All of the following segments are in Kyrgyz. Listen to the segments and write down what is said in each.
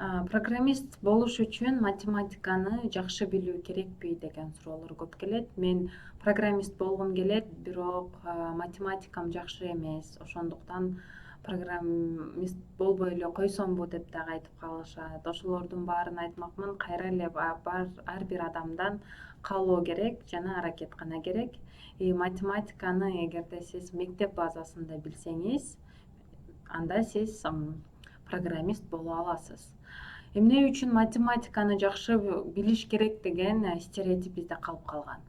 Программист болуш үчүн математиканы жакшы билүү керекпи деген суроолор көп келет. Мен программист болгум келет, бирок математикам жакшы эмес. Ошондуктан программист болбой эле койсомбу деп дагы айтып калышат. Ошолордун баарын айтмакмын, кайра эле ар бир адамдан каалоо керек жана аракет гана керек. Математиканы эгерде сиз мектеп базасында билсеңиз, анда сиз программист боло аласыз. Эмне үчүн математиканы жакшы билиш керек деген стереотип бизде калып калган.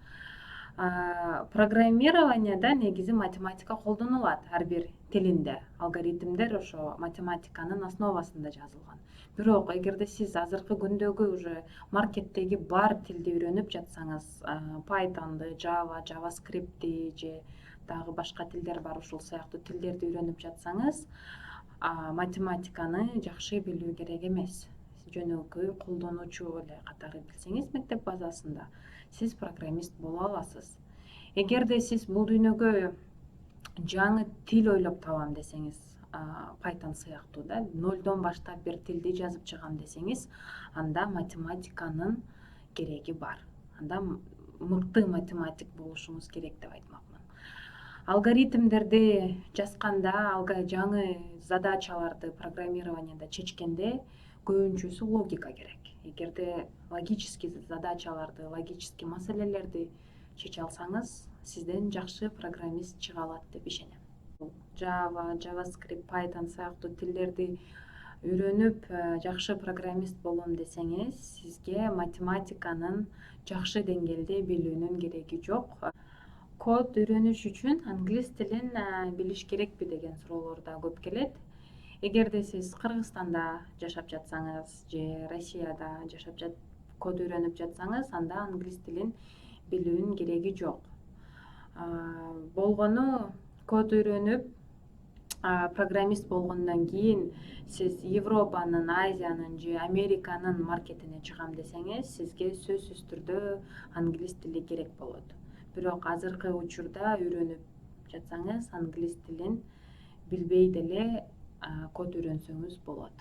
Программированияда негизи математика колдонулат ар бир тилинде. Алгоритмдер ошо математиканын основасында жазылган. Бирок эгерде сиз азыркы күндөгү уже маркеттеги бар тилди үйрөнүп жатсаңыз, Python'ды, Java, JavaScript'ти же дагы башка тилдер бар, ушул сыяктуу тилдерди үйрөнүп жатсаңыз, математиканы жакшы билүү керек эмес. Жөнөкөй колдонуучу эле катары билсеңиз мектеп базасында, сиз программист боло аласыз. Эгерде сиз бул дүйнөгө жаңы тил ойлоп табам десеңиз, Python сыяктуу да, нолдон баштап бир тилди жазып чыгам десеңиз, анда математиканын кереги бар. Анда мыкты математик болушуңуз керек деп айтмакмын. Алгоритмдерди жазганда, жаңы задачаларды программированияда чечкенде көбүнчөсү логика керек. Эгерде логический задачаларды, логический маселелерди чече алсаңыз, сизден жакшы программист чыга алат деп ишенем. Java, JavaScript, Python сыяктуу тилдерди үйрөнүп, жакшы программист болом десеңиз, сизге математиканын жакшы деңгээлде билүүнүн кереги жок. Код үйрөнүш үчүн англис тилин билиш керекпи деген суроолор да көп келет. Эгерде сиз Кыргызстанда жашап жатсаңыз же Россияда код үйрөнүп жатсаңыз, анда англис тилин билүүнүн кереги жок. Болгону код үйрөнүп, программист болгондон кийин сиз Европанын, Азиянын же Американын маркетине чыгам десеңиз, сизге сөзсүз түрдө англис тили керек болот. Бирок азыркы учурда үйрөнүп жатсаңыз, англис тилин билбей деле код үйрөнсөңүз болот.